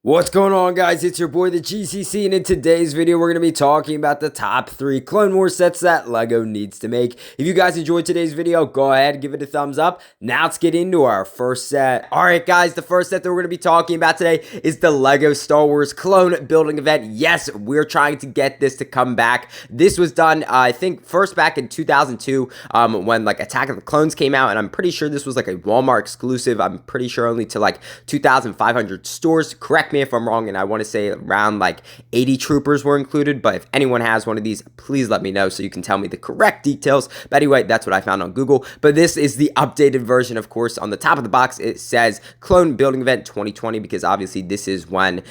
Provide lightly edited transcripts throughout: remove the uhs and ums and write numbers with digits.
What's going on, guys? It's your boy the GCC, and in today's video we're going to be talking about the top 3 Clone Wars sets that LEGO needs to make. If you guys enjoyed today's video, go ahead, give it a thumbs up. Now let's get into our first set. Alright guys, the first set that we're going to be talking about today is the LEGO Star Wars Clone Building Event. Yes, we're trying to get this to come back. This was done, I think, first back in 2002 when like Attack of the Clones came out, and I'm pretty sure this was like a Walmart exclusive. I'm pretty sure only to like 2,500 stores. Correct me if I'm wrong, and I want to say around like 80 troopers were included, but if anyone has one of these, please let me know so you can tell me the correct details. But anyway, that's what I found on Google. But this is the updated version. Of course, on the top of the box it says Clone Building Event 2020, because obviously this is when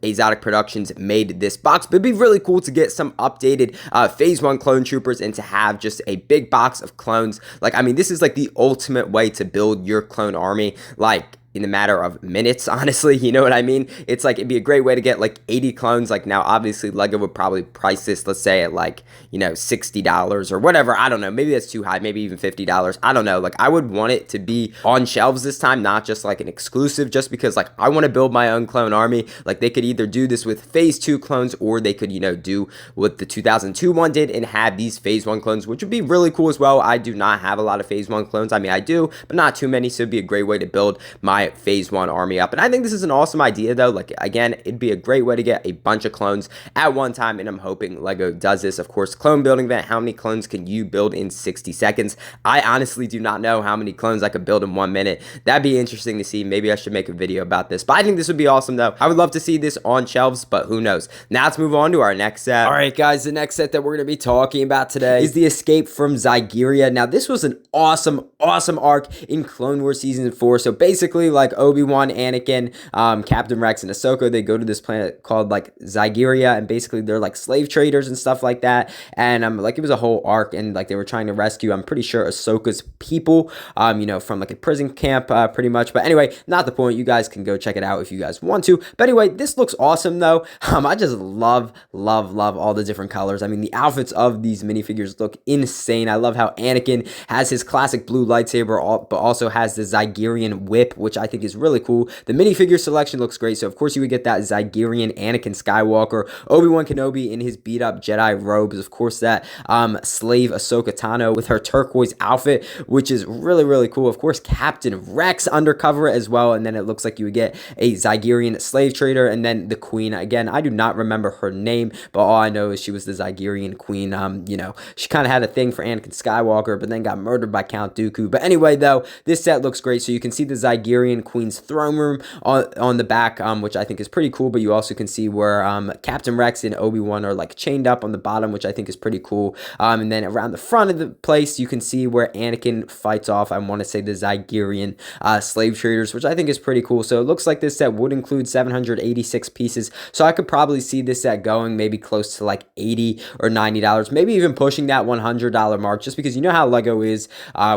Exotic Productions made this box. But it'd be really cool to get some updated Phase 1 clone troopers and to have just a big box of clones. Like, I mean, this is like the ultimate way to build your clone army, like, in a matter of minutes, honestly, you know what I mean? It's like, it'd be a great way to get like 80 clones. Like, now obviously LEGO would probably price this, let's say, at like, you know, $60 or whatever. I don't know, maybe that's too high, maybe even $50. I don't know. Like, I would want it to be on shelves this time, not just like an exclusive, just because like I want to build my own clone army. Like, they could either do this with Phase 2 clones, or they could, you know, do what the 2002 one did and have these Phase 1 clones, which would be really cool as well. I do not have a lot of Phase 1 clones. I mean, I do, but not too many, so it'd be a great way to build my Phase 1 army up. And I think this is an awesome idea, though. Like, again, it'd be a great way to get a bunch of clones at one time, and I'm hoping LEGO does this. Of course, clone building event, how many clones can you build in 60 seconds? I honestly do not know how many clones I could build in 1 minute. That'd be interesting to see. Maybe I should make a video about this, but I think this would be awesome, though. I would love to see this on shelves, but who knows? Now let's move on to our next set. All right, guys, the next set that we're going to be talking about today is the Escape from Zygerria. Now, this was an awesome arc in Clone Wars Season 4. So basically, like, Obi-Wan, Anakin, Captain Rex, and Ahsoka, they go to this planet called like Zygerria, and basically they're like slave traders and stuff like that. And like, it was a whole arc, and like they were trying to rescue, I'm pretty sure, Ahsoka's people, you know, from like a prison camp, pretty much. But anyway, not the point. You guys can go check it out if you guys want to. But anyway, this looks awesome, though. I just love all the different colors. I mean, the outfits of these minifigures look insane. I love how Anakin has his classic blue lightsaber, but also has the Zygerrian whip, which I think is really cool. The minifigure selection looks great. So of course you would get that Zygerrian Anakin Skywalker, Obi-Wan Kenobi in his beat up Jedi robes, of course that slave Ahsoka Tano with her turquoise outfit, which is really cool. Of course, Captain Rex undercover as well, and then it looks like you would get a Zygerrian slave trader, and then the queen. Again, I do not remember her name, but all I know is she was the Zygerrian queen. You know, she kind of had a thing for Anakin Skywalker, but then got murdered by Count Dooku. But anyway, though, this set looks great. So you can see the Zygerrian queen's throne room on the back, which I think is pretty cool. But you also can see where Captain Rex and Obi-Wan are like chained up on the bottom, which I think is pretty cool. And then around the front of the place, you can see where Anakin fights off, I want to say, the Zygerrian slave traders, which I think is pretty cool. So it looks like this set would include 786 pieces. So I could probably see this set going maybe close to like $80 or $90, maybe even pushing that $100 mark, just because you know how LEGO is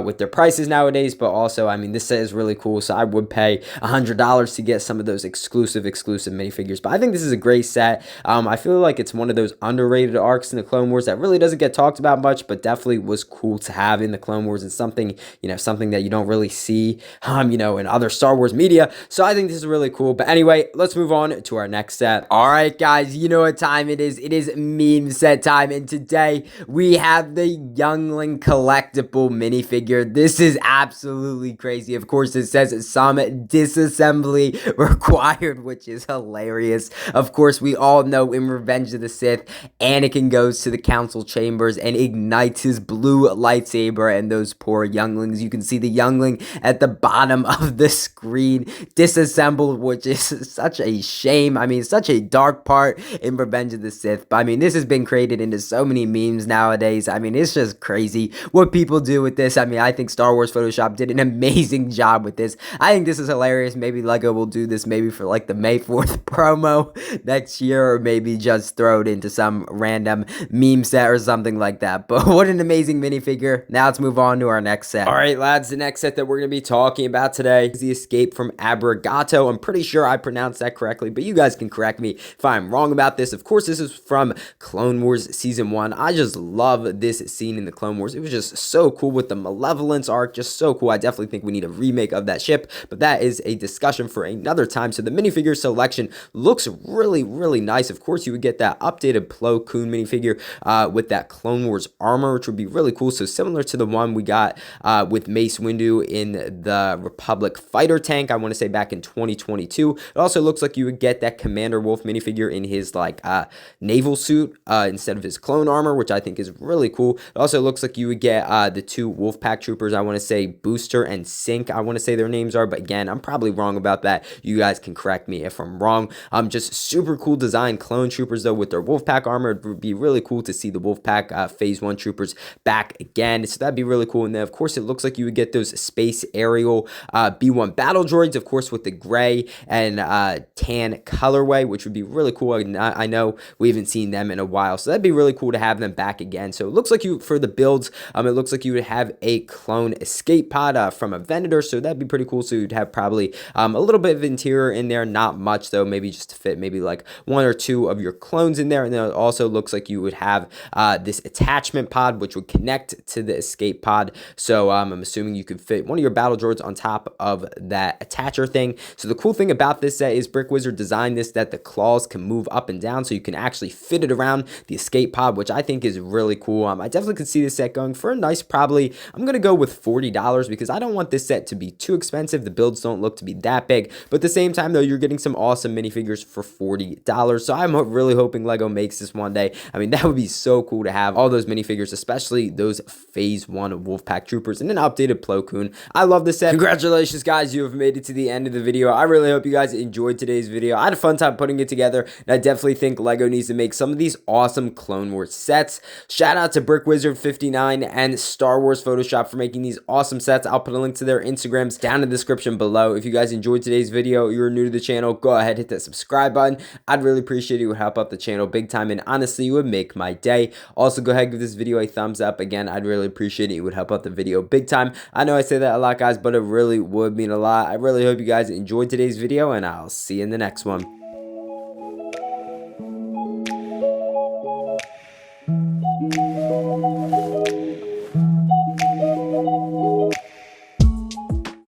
with their prices nowadays. But also, I mean, this set is really cool, so I would pay $100 to get some of those exclusive minifigures. But I think this is a great set. I feel like it's one of those underrated arcs in the Clone Wars that really doesn't get talked about much, but definitely was cool to have in the Clone Wars, and something, you know, something that you don't really see, you know, in other Star Wars media. So I think this is really cool. But anyway, let's move on to our next set. All right, guys, you know what time it is. It is meme set time, and today we have the Youngling collectible minifigure. This is absolutely crazy. Of course, it says some disassembly required, which is hilarious. Of course, we all know in Revenge of the Sith, Anakin goes to the council chambers and ignites his blue lightsaber, and those poor younglings, you can see the youngling at the bottom of the screen disassembled, which is such a shame. I mean, such a dark part in Revenge of the Sith. But I mean, this has been created into so many memes nowadays. I mean, it's just crazy what people do with this. I mean, I think Star Wars Photoshop did an amazing job with this. I think this is hilarious. Maybe LEGO will do this maybe for like the May 4th promo next year, or maybe just throw it into some random meme set or something like that. But what an amazing minifigure. Now let's move on to our next set. All right, lads, the next set that we're going to be talking about today is the Escape from Abafar. I'm pretty sure I pronounced that correctly, but you guys can correct me if I'm wrong about this. Of course, this is from Clone Wars Season 1. I just love this scene in the Clone Wars. It was just so cool with the Malevolence arc, just so cool. I definitely think we need a remake of that ship, but that is a discussion for another time. So the minifigure selection looks really nice. Of course, you would get that updated Plo Koon minifigure with that Clone Wars armor, which would be really cool. So similar to the one we got with Mace Windu in the Republic fighter tank, I want to say back in 2022. It also looks like you would get that Commander Wolf minifigure in his like naval suit instead of his clone armor, which I think is really cool. It also looks like you would get the two Wolfpack troopers. I want to say Booster and Sync, I want to say their names are, but again, I'm probably wrong about that. You guys can correct me if I'm wrong. Just super cool design clone troopers though with their Wolfpack armor. It would be really cool to see the Wolfpack Phase 1 troopers back again, so that'd be really cool. And then of course it looks like you would get those space aerial B1 battle droids, of course with the gray and tan colorway, which would be really cool. I know we haven't seen them in a while, so that'd be really cool to have them back again. So it looks like you, for the builds, it looks like you would have a clone escape pod from a Venator, so that'd be pretty cool. So you'd have probably a little bit of interior in there, not much though, maybe just to fit maybe like one or two of your clones in there. And then it also looks like you would have this attachment pod which would connect to the escape pod. So I'm assuming you could fit one of your battle droids on top of that attacher thing. So the cool thing about this set is Brick Wizard designed this that the claws can move up and down, so you can actually fit it around the escape pod, which I think is really cool. I definitely could see this set going for a nice, probably I'm gonna go with $40 because I don't want this set to be too expensive. The builds don't look to be that big, but at the same time though, you're getting some awesome minifigures for $40. So I'm really hoping Lego makes this one day. I mean, that would be so cool to have all those minifigures, especially those Phase 1 Wolfpack troopers and an updated Plo Koon. I love this set. Congratulations guys, you have made it to the end of the video. I really hope you guys enjoyed today's video. I had a fun time putting it together, and I definitely think Lego needs to make some of these awesome Clone Wars sets. Shout out to Brick Wizard 59 and Star Wars Photoshop for making these awesome sets. I'll put a link to their Instagrams down in the description below. If you guys enjoyed today's video, you're new to the channel, go ahead, hit that subscribe button. I'd really appreciate it. It would help out the channel big time, and honestly, it would make my day. Also, go ahead, give this video a thumbs up. Again, I'd really appreciate it. It would help out the video big time. I know I say that a lot, guys, but it really would mean a lot. I really hope you guys enjoyed today's video, and I'll see you in the next one.